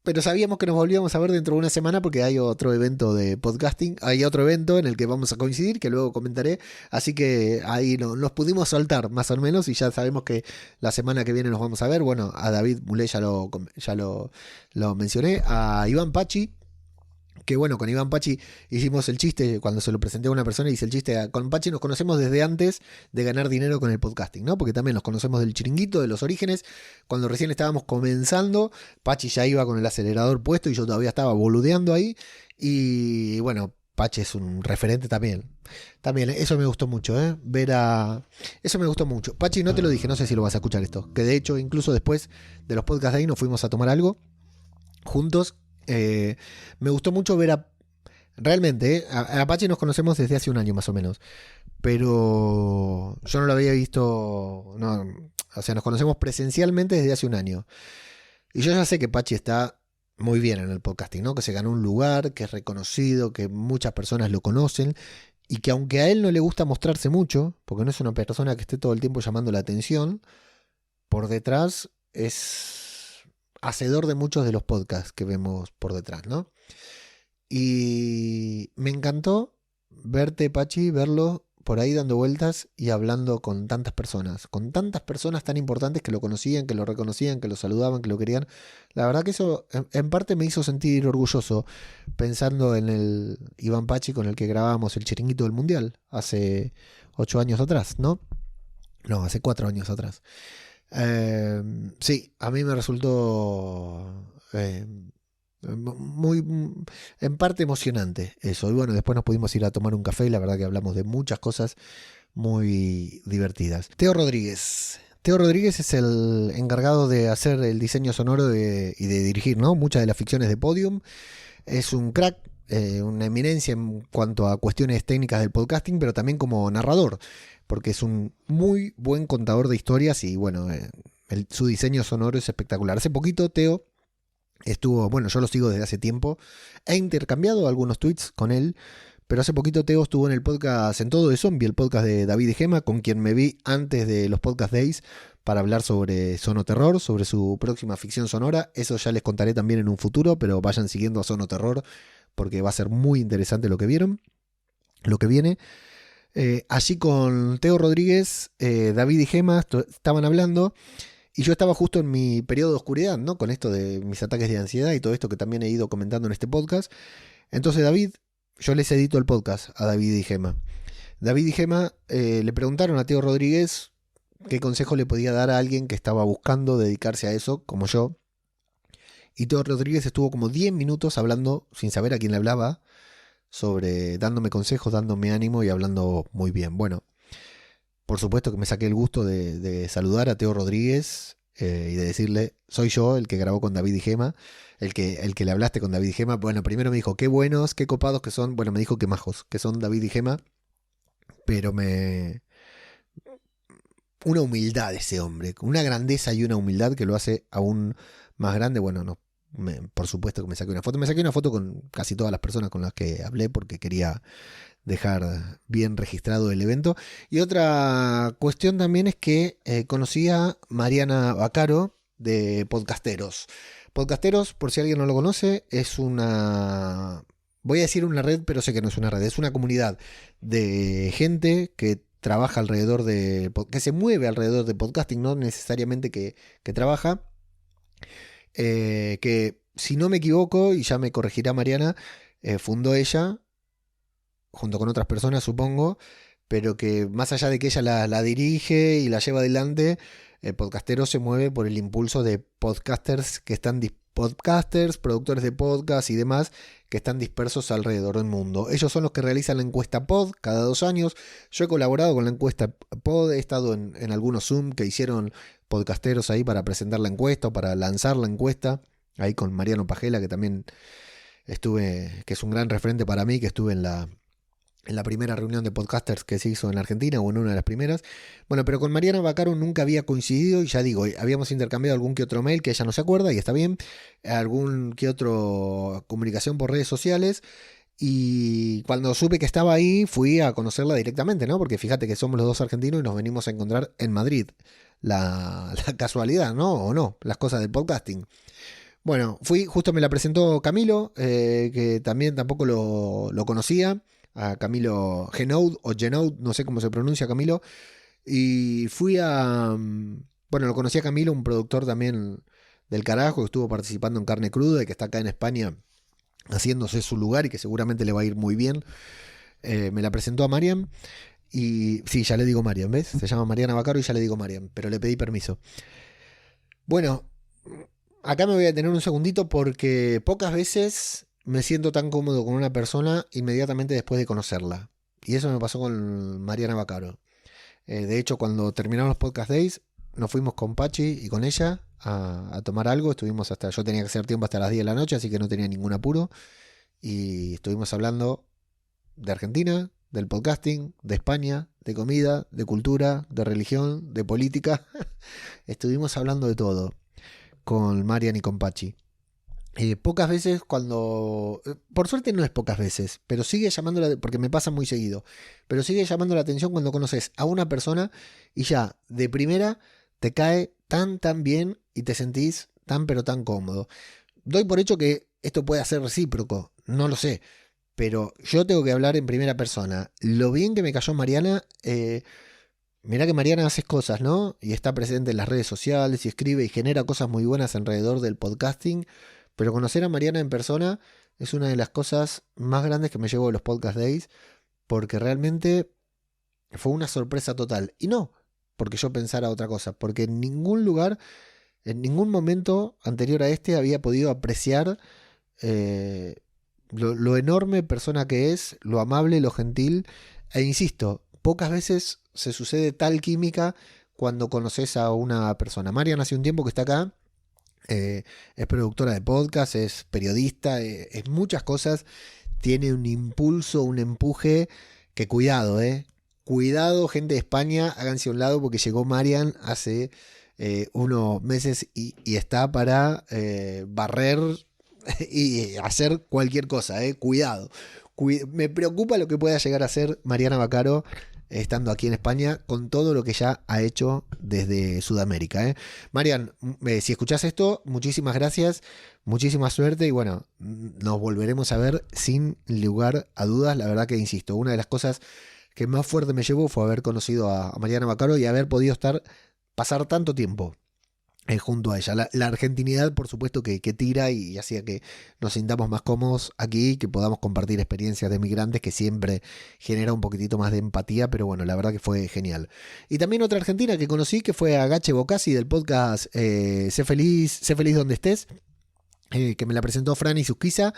Speaker 1: pero sabíamos que nos volvíamos a ver dentro de una semana porque hay otro evento de podcasting, hay otro evento en el que vamos a coincidir, que luego comentaré, así que ahí nos pudimos soltar más o menos y ya sabemos que la semana que viene nos vamos a ver. Bueno, a David Mulé ya lo mencioné, a Iván Pachi, que bueno, con Iván Pachi hicimos el chiste, cuando se lo presenté a una persona, hice el chiste, con Pachi nos conocemos desde antes de ganar dinero con el podcasting, ¿no? Porque también nos conocemos del chiringuito, de los orígenes, cuando recién estábamos comenzando, Pachi ya iba con el acelerador puesto y yo todavía estaba boludeando ahí, y bueno, Pachi es un referente también. También, eso me gustó mucho, Eso me gustó mucho. Pachi, no te lo dije, no sé si lo vas a escuchar esto, que de hecho, incluso después de los podcasts de ahí nos fuimos a tomar algo juntos. Me gustó mucho ver realmente, a Apache nos conocemos desde hace un año más o menos, pero yo no lo había visto, no, o sea, nos conocemos presencialmente desde hace un año, y yo ya sé que Pachi está muy bien en el podcasting, ¿no? Que se ganó un lugar, que es reconocido, que muchas personas lo conocen, y que aunque a él no le gusta mostrarse mucho, porque no es una persona que esté todo el tiempo llamando la atención, por detrás es hacedor de muchos de los podcasts que vemos por detrás, ¿no? Y me encantó verte, Pachi, verlo por ahí dando vueltas y hablando con tantas personas tan importantes que lo conocían, que lo reconocían, que lo saludaban, que lo querían. La verdad que eso en parte me hizo sentir orgulloso, pensando en el Iván Pachi con el que grabábamos el Chiringuito del Mundial hace 8 años atrás, ¿no? No, hace 4 años atrás. Sí, a mí me resultó muy, en parte emocionante eso. Y bueno, después nos pudimos ir a tomar un café y la verdad que hablamos de muchas cosas muy divertidas. Teo Rodríguez. Teo Rodríguez es el encargado de hacer el diseño sonoro y de dirigir, ¿no? Muchas de las ficciones de Podium. Es un crack, una eminencia en cuanto a cuestiones técnicas del podcasting, pero también como narrador, porque es un muy buen contador de historias y bueno, su diseño sonoro es espectacular. Hace poquito Teo estuvo, bueno, yo lo sigo desde hace tiempo, he intercambiado algunos tweets con él, pero hace poquito Teo estuvo en el podcast En Todo de Zombie, el podcast de David y Gema, con quien me vi antes de los Podcast Days para hablar sobre Sonoterror, sobre su próxima ficción sonora. Eso ya les contaré también en un futuro, pero vayan siguiendo a Sonoterror porque va a ser muy interesante lo que vieron, lo que viene. Allí con Teo Rodríguez, David y Gema estaban hablando y yo estaba justo en mi periodo de oscuridad, ¿no? Con esto de mis ataques de ansiedad y todo esto que también he ido comentando en este podcast. Entonces yo les edito el podcast a David y Gema. David y Gema le preguntaron a Teo Rodríguez qué consejo le podía dar a alguien que estaba buscando dedicarse a eso, como yo. Y Teo Rodríguez estuvo como 10 minutos hablando, sin saber a quién le hablaba, dándome consejos, dándome ánimo y hablando muy bien. Bueno, por supuesto que me saqué el gusto de saludar a Teo Rodríguez y de decirle, soy yo el que grabó con David y Gema, el que le hablaste con David y Gema. Bueno, primero me dijo, qué buenos, qué copados que son. Bueno, me dijo que majos, que son David y Gema, pero una humildad de ese hombre, una grandeza y una humildad que lo hace aún más grande. Bueno, no, por supuesto que me saqué una foto. Me saqué una foto con casi todas las personas con las que hablé porque quería dejar bien registrado el evento. Y otra cuestión también es que conocí a Mariana Vaccaro de Podcasteros. Podcasteros, por si alguien no lo conoce, es una... Voy a decir una red, pero sé que no es una red. Es una comunidad de gente que trabaja alrededor que se mueve alrededor de podcasting, no necesariamente que trabaja. Que si no me equivoco, y ya me corregirá Mariana, fundó ella, junto con otras personas supongo, pero que más allá de que ella la dirige y la lleva adelante, Podcastero se mueve por el impulso de podcasters podcasters, productores de podcast y demás que están dispersos alrededor del mundo. Ellos son los que realizan la encuesta Pod cada 2 años. Yo he colaborado con la encuesta Pod, he estado en algunos Zoom que hicieron podcasteros ahí para presentar la encuesta o para lanzar la encuesta, ahí con Mariano Pajela, que también que es un gran referente para mí, que estuve en la primera reunión de podcasters que se hizo en Argentina, o en una de las primeras. Bueno, pero con Mariana Vaccaro nunca había coincidido, y ya digo, habíamos intercambiado algún que otro mail que ella no se acuerda, y está bien, algún que otro comunicación por redes sociales, y cuando supe que estaba ahí, fui a conocerla directamente, ¿no? Porque fíjate que somos los dos argentinos y nos venimos a encontrar en Madrid. La casualidad, ¿no? O no, las cosas del podcasting. Bueno, justo me la presentó Camilo, que también tampoco lo conocía, a Camilo Genoud o Genoud, no sé cómo se pronuncia Camilo, y bueno, lo conocí a Camilo, un productor también del carajo, que estuvo participando en Carne Cruda y que está acá en España haciéndose su lugar y que seguramente le va a ir muy bien. Me la presentó a Mariam, y sí, ya le digo Mariam, ¿ves? Se llama Mariana Vaccaro y ya le digo Mariam, pero le pedí permiso. Bueno, acá me voy a detener un segundito porque pocas veces me siento tan cómodo con una persona inmediatamente después de conocerla. Y eso me pasó con Mariana Vaccaro. De hecho, cuando terminamos los Podcast Days, nos fuimos con Pachi y con ella a tomar algo. Yo tenía que hacer tiempo hasta las 10 de la noche, así que no tenía ningún apuro. Y estuvimos hablando de Argentina, del podcasting, de España, de comida, de cultura, de religión, de política. Estuvimos hablando de todo con Marian y con Pachi. Pocas veces por suerte no es pocas veces, pero sigue llamando porque me pasa muy seguido, pero sigue llamando la atención cuando conoces a una persona y ya de primera te cae tan bien y te sentís tan pero tan cómodo. Doy por hecho que esto puede ser recíproco, no lo sé, pero yo tengo que hablar en primera persona. Lo bien que me cayó Mariana, mirá que Mariana hace cosas, ¿no? Y está presente en las redes sociales y escribe y genera cosas muy buenas alrededor del podcasting. Pero conocer a Mariana en persona es una de las cosas más grandes que me llevo de los Podcast Days, porque realmente fue una sorpresa total. Y no porque yo pensara otra cosa, porque en ningún lugar, en ningún momento anterior a este había podido apreciar lo enorme persona que es, lo amable, lo gentil. E insisto, pocas veces se sucede tal química cuando conoces a una persona. Mariana hace un tiempo que está acá. Es productora de podcast, es periodista, es muchas cosas. Tiene un impulso, un empuje que cuidado, cuidado, gente de España, háganse a un lado porque llegó Marian hace unos meses y está para barrer y hacer cualquier cosa, cuidado. Me preocupa lo que pueda llegar a hacer Mariana Vaccaro estando aquí en España con todo lo que ya ha hecho desde Sudamérica. Marian, si escuchás esto, muchísimas gracias, muchísima suerte y bueno, nos volveremos a ver sin lugar a dudas. La verdad que insisto, una de las cosas que más fuerte me llevó fue haber conocido a Mariana Baccaro y haber podido pasar tanto tiempo junto a ella. La argentinidad, por supuesto, que tira y hacía que nos sintamos más cómodos aquí, que podamos compartir experiencias de migrantes, que siempre genera un poquitito más de empatía, pero bueno, la verdad que fue genial. Y también otra argentina que conocí, que fue Agache Bocasi del podcast Sé feliz donde estés, que me la presentó Franny Susquiza.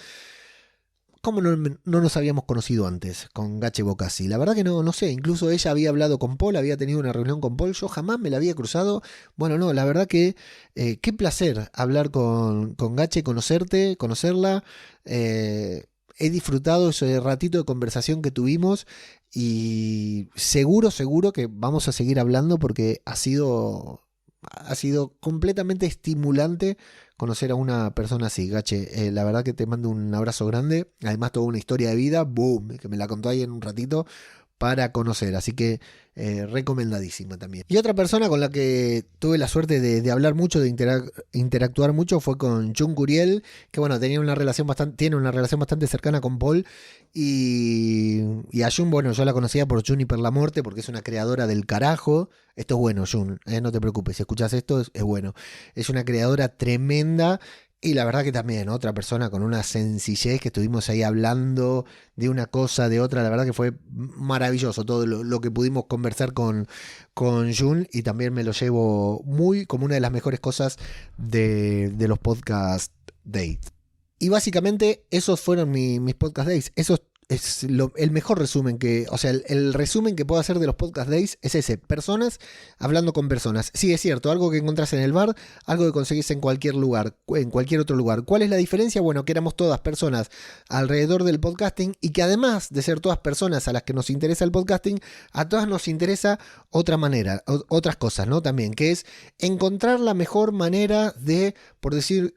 Speaker 1: ¿Cómo no nos habíamos conocido antes con Gache Bocasi? La verdad que no sé, incluso ella había hablado con Paul, había tenido una reunión con Paul, yo jamás me la había cruzado. Bueno, no, la verdad que qué placer hablar con Gache, conocerla. He disfrutado ese ratito de conversación que tuvimos y seguro que vamos a seguir hablando porque ha sido completamente estimulante conocer a una persona así, Gache. La verdad que te mando un abrazo grande. Además, toda una historia de vida, boom, que me la contó ahí en un ratito para conocer. Así que recomendadísima también. Y otra persona con la que tuve la suerte de hablar mucho, de interactuar mucho, fue con Jun Curiel, que bueno, tiene una relación bastante cercana con Paul. Y a Jun, bueno, yo la conocía por Juniper La Muerte, porque es una creadora del carajo. Esto es bueno, Jun, no te preocupes, si escuchas esto es bueno. Es una creadora tremenda. Y la verdad que también otra persona con una sencillez, que estuvimos ahí hablando de una cosa, de otra. La verdad que fue maravilloso todo lo que pudimos conversar con Jun, y también me lo llevo muy como una de las mejores cosas de los podcast days. Y básicamente esos fueron mis podcast days. Esos es el mejor resumen el resumen que puedo hacer de los podcast days es ese: personas hablando con personas. Sí, es cierto, algo que encontrás en el bar, algo que conseguís en cualquier lugar, en cualquier otro lugar. ¿Cuál es la diferencia? Bueno, que éramos todas personas alrededor del podcasting, y que además de ser todas personas a las que nos interesa el podcasting, a todas nos interesa otra manera, otras cosas, ¿no? También, que es encontrar la mejor manera de, por decir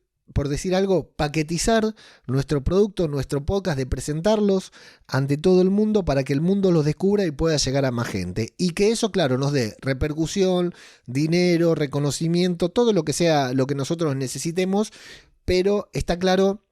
Speaker 1: algo, paquetizar nuestro producto, nuestro podcast, de presentarlos ante todo el mundo para que el mundo los descubra y pueda llegar a más gente. Y que eso, claro, nos dé repercusión, dinero, reconocimiento, todo lo que sea lo que nosotros necesitemos. Pero está claro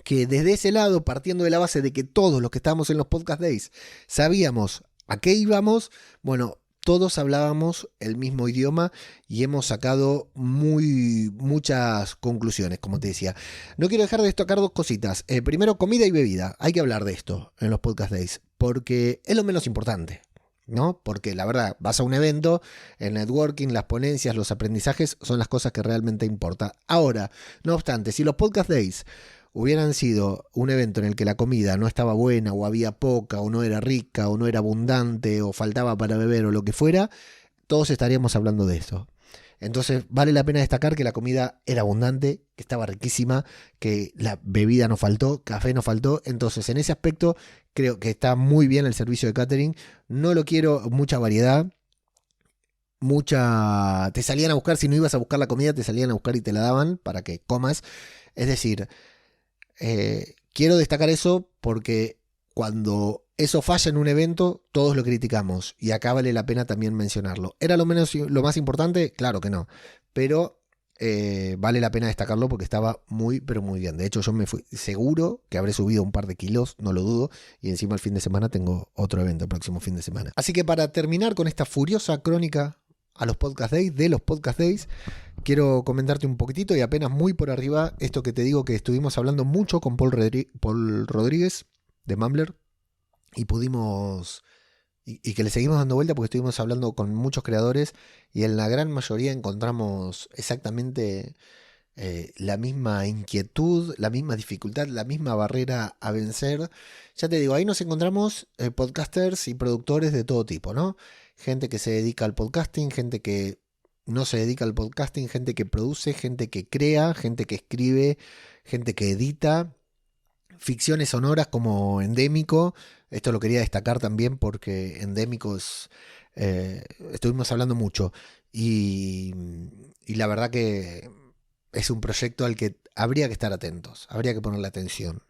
Speaker 1: que desde ese lado, partiendo de la base de que todos los que estábamos en los podcast days sabíamos a qué íbamos, bueno, todos hablábamos el mismo idioma y hemos sacado muchas conclusiones, como te decía. No quiero dejar de destacar dos cositas. Primero, comida y bebida. Hay que hablar de esto en los podcast days, porque es lo menos importante, ¿no? Porque la verdad, vas a un evento, el networking, las ponencias, los aprendizajes son las cosas que realmente importan. Ahora, no obstante, si los podcast days hubieran sido un evento en el que la comida no estaba buena, o había poca, o no era rica, o no era abundante, o faltaba para beber, o lo que fuera, todos estaríamos hablando de eso. Entonces vale la pena destacar que la comida era abundante, que estaba riquísima, que la bebida no faltó, café no faltó. Entonces en ese aspecto creo que está muy bien el servicio de catering. No lo quiero mucha variedad. Te salían a buscar, si no ibas a buscar la comida, te salían a buscar y te la daban para que comas. Es decir, quiero destacar eso porque cuando eso falla en un evento, todos lo criticamos, y acá vale la pena también mencionarlo. ¿Era lo más importante? Claro que no, pero vale la pena destacarlo porque estaba muy, pero muy bien. De hecho, yo me fui seguro que habré subido un par de kilos, no lo dudo, y encima el fin de semana tengo otro evento el próximo fin de semana. Así que para terminar con esta furiosa crónica a los podcast days, de los podcast days, quiero comentarte un poquitito y apenas muy por arriba esto que te digo, que estuvimos hablando mucho con Paul Rodríguez de Mumbler, y pudimos, y que le seguimos dando vuelta porque estuvimos hablando con muchos creadores, y en la gran mayoría encontramos exactamente la misma inquietud, la misma dificultad, la misma barrera a vencer. Ya te digo, ahí nos encontramos podcasters y productores de todo tipo, ¿no? Gente que se dedica al podcasting, gente que no se dedica al podcasting, gente que produce, gente que crea, gente que escribe, gente que edita, ficciones sonoras como Endémico. Esto lo quería destacar también porque Endémico estuvimos hablando mucho, y la verdad que es un proyecto al que habría que estar atentos, habría que ponerle atención.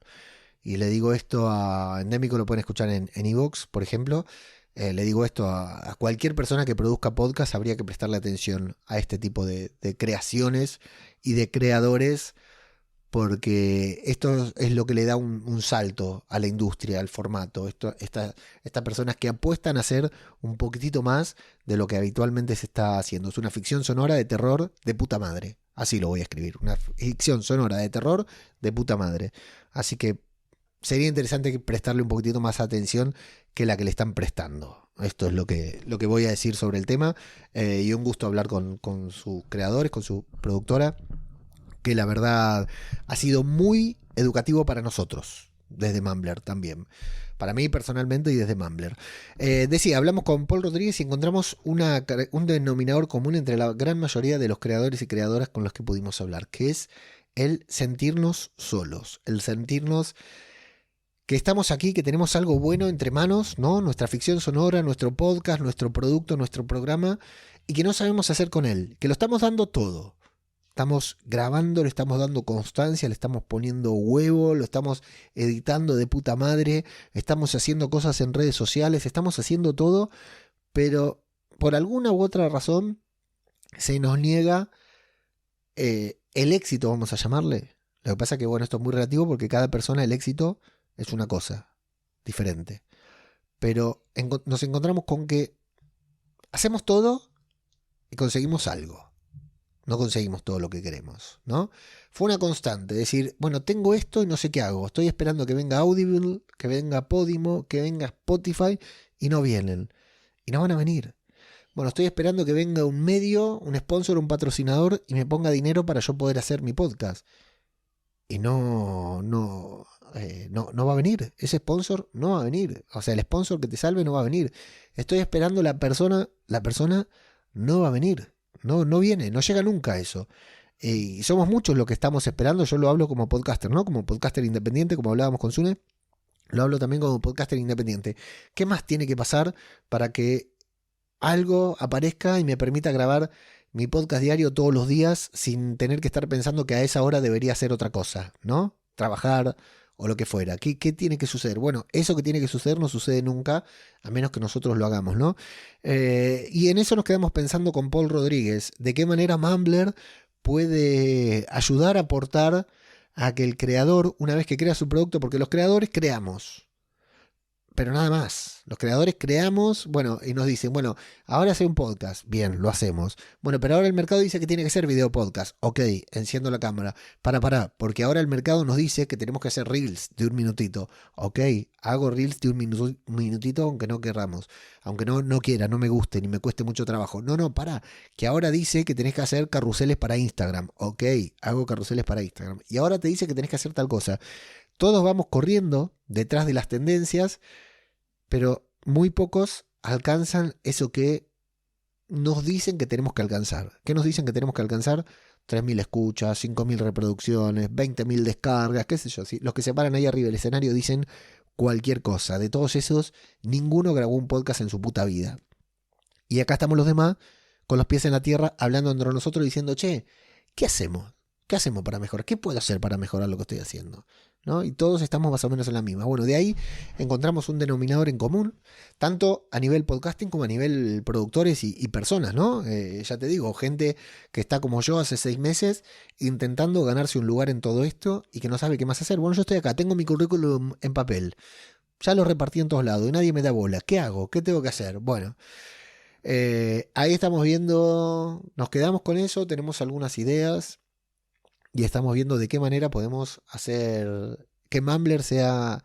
Speaker 1: Y le digo esto a Endémico, lo pueden escuchar en iVoox, por ejemplo. Le digo esto a cualquier persona que produzca podcast, habría que prestarle atención a este tipo de creaciones y de creadores, porque esto es lo que le da un salto a la industria, al formato. Estas personas que apuestan a hacer un poquitito más de lo que habitualmente se está haciendo. Es una ficción sonora de terror de puta madre. Así lo voy a escribir. Una ficción sonora de terror de puta madre. Así que sería interesante prestarle un poquitito más atención que la que le están prestando. Esto es lo que voy a decir sobre el tema. Y un gusto hablar con sus creadores, con su productora, que la verdad ha sido muy educativo para nosotros, desde Mumbler también. Para mí personalmente y desde Mumbler. Decía, hablamos con Paul Rodríguez y encontramos un denominador común entre la gran mayoría de los creadores y creadoras con los que pudimos hablar, que es el sentirnos solos, el sentirnos que estamos aquí, que tenemos algo bueno entre manos, ¿no? Nuestra ficción sonora, nuestro podcast, nuestro producto, nuestro programa, y que no sabemos hacer con él, que lo estamos dando todo. Estamos grabando, le estamos dando constancia, le estamos poniendo huevo, lo estamos editando de puta madre, estamos haciendo cosas en redes sociales, estamos haciendo todo, pero por alguna u otra razón se nos niega el éxito, vamos a llamarle. Lo que pasa es que, bueno, esto es muy relativo porque cada persona el éxito es una cosa diferente. Pero nos encontramos con que hacemos todo y conseguimos algo. No conseguimos todo lo que queremos, ¿no? Fue una constante, decir, bueno, tengo esto y no sé qué hago. Estoy esperando que venga Audible, que venga Podimo, que venga Spotify, y no vienen. Y no van a venir. Bueno, estoy esperando que venga un medio, un sponsor, un patrocinador, y me ponga dinero para yo poder hacer mi podcast. Y no va a venir. Ese sponsor no va a venir. O sea, el sponsor que te salve no va a venir. Estoy esperando la persona no va a venir. No viene, no llega nunca a eso. Y somos muchos los que estamos esperando. Yo lo hablo como podcaster, ¿no? Como podcaster independiente, como hablábamos con Sune. Lo hablo también como podcaster independiente. ¿Qué más tiene que pasar para que algo aparezca y me permita grabar mi podcast diario todos los días sin tener que estar pensando que a esa hora debería hacer otra cosa, ¿no? Trabajar o lo que fuera. ¿Qué tiene que suceder? Bueno, eso que tiene que suceder no sucede nunca, a menos que nosotros lo hagamos, ¿no? Y en eso nos quedamos pensando con Paul Rodríguez. ¿De qué manera Mumbler puede ayudar a aportar a que el creador, una vez que crea su producto, porque los creadores creamos, pero nada más. Los creadores creamos, bueno, y nos dicen, bueno, ahora hace un podcast. Bien, lo hacemos. Bueno, pero ahora el mercado dice que tiene que ser video podcast. Ok, enciendo la cámara. Para, porque ahora el mercado nos dice que tenemos que hacer reels de un minutito. Ok, hago reels de un minutito aunque no querramos. Aunque no quiera, no me guste, ni me cueste mucho trabajo. No, para, que ahora dice que tenés que hacer carruseles para Instagram. Ok, hago carruseles para Instagram. Y ahora te dice que tenés que hacer tal cosa. Todos vamos corriendo detrás de las tendencias, pero muy pocos alcanzan eso que nos dicen que tenemos que alcanzar. ¿Qué nos dicen que tenemos que alcanzar? 3.000 escuchas, 5.000 reproducciones, 20.000 descargas, qué sé yo. ¿Sí? Los que se paran ahí arriba del escenario dicen cualquier cosa. De todos esos, ninguno grabó un podcast en su puta vida. Y acá estamos los demás, con los pies en la tierra, hablando entre nosotros, diciendo, che, ¿qué hacemos? ¿Qué hacemos para mejorar? ¿Qué puedo hacer para mejorar lo que estoy haciendo? ¿No? Y todos estamos más o menos en la misma. Bueno, de ahí encontramos un denominador en común, tanto a nivel podcasting como a nivel productores y personas, ¿no? Ya te digo, gente que está como yo hace 6 meses intentando ganarse un lugar en todo esto y que no sabe qué más hacer. Bueno, yo estoy acá, tengo mi currículum en papel, ya lo repartí en todos lados y nadie me da bola. ¿Qué hago? ¿Qué tengo que hacer? Bueno, ahí estamos viendo, nos quedamos con eso, tenemos algunas ideas. Y estamos viendo de qué manera podemos hacer que Mumbler sea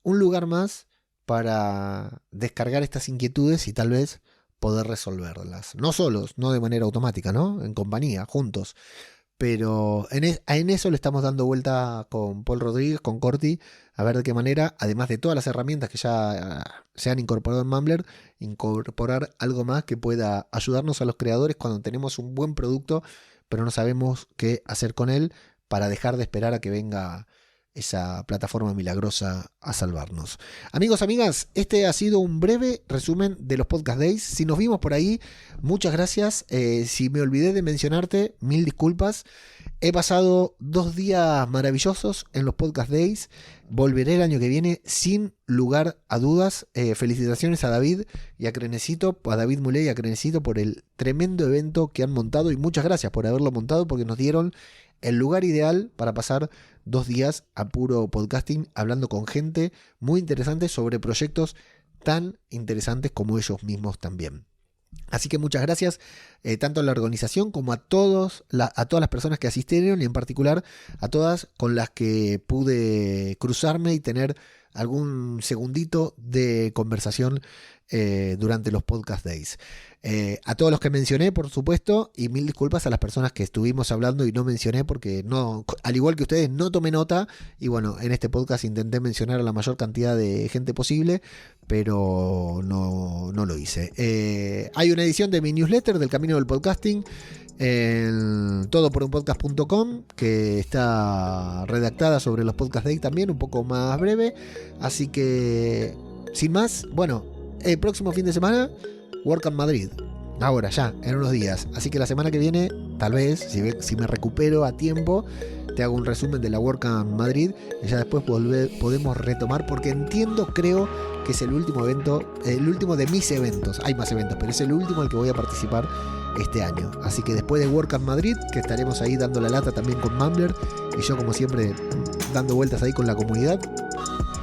Speaker 1: un lugar más para descargar estas inquietudes y tal vez poder resolverlas. No solos, no de manera automática, ¿no? En compañía, juntos. Pero en eso le estamos dando vuelta con Paul Rodríguez, con Corti, a ver de qué manera, además de todas las herramientas que ya se han incorporado en Mumbler, incorporar algo más que pueda ayudarnos a los creadores cuando tenemos un buen producto pero no sabemos qué hacer con él para dejar de esperar a que venga esa plataforma milagrosa a salvarnos. Amigos, amigas, este ha sido un breve resumen de los Podcast Days. Si nos vimos por ahí, muchas gracias. Si me olvidé de mencionarte, 1000 disculpas. He pasado 2 días maravillosos en los Podcast Days. Volveré el año que viene sin lugar a dudas. Felicitaciones a David y a Crenecito, a David Mulé y a Crenecito por el tremendo evento que han montado, y muchas gracias por haberlo montado, porque nos dieron el lugar ideal para pasar 2 días a puro podcasting, hablando con gente muy interesante sobre proyectos tan interesantes como ellos mismos también. Así que muchas gracias tanto a la organización como a todas las personas que asistieron, y en particular a todas con las que pude cruzarme y tener algún segundito de conversación durante los Podcast Days. A todos los que mencioné, por supuesto, y mil disculpas a las personas que estuvimos hablando y no mencioné, porque no, al igual que ustedes, no tomé nota, y bueno, en este podcast intenté mencionar a la mayor cantidad de gente posible, pero no lo hice. Hay una edición de mi newsletter del Camino del Podcasting en todoporunpodcast.com, que está redactada sobre los Podcast Days también, un poco más breve. Así que, sin más, bueno, el próximo fin de semana, WordCamp Madrid. Ahora, ya, en unos días. Así que la semana que viene, tal vez, si me recupero a tiempo, te hago un resumen de la WordCamp Madrid, y ya después podemos retomar, porque creo que es el último evento, el último de mis eventos. Hay más eventos, pero es el último al que voy a participar este año. Así que después de WordCamp Madrid, que estaremos ahí dando la lata también con Mumbler, y yo como siempre dando vueltas ahí con la comunidad,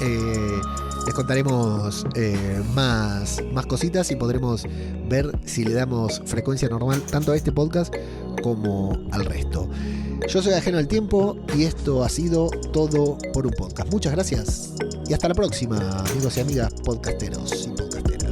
Speaker 1: les contaremos más cositas, y podremos ver si le damos frecuencia normal tanto a este podcast como al resto. Yo soy Ajeno al Tiempo, y esto ha sido Todo por un Podcast. Muchas gracias y hasta la próxima, amigos y amigas podcasteros y podcasteras.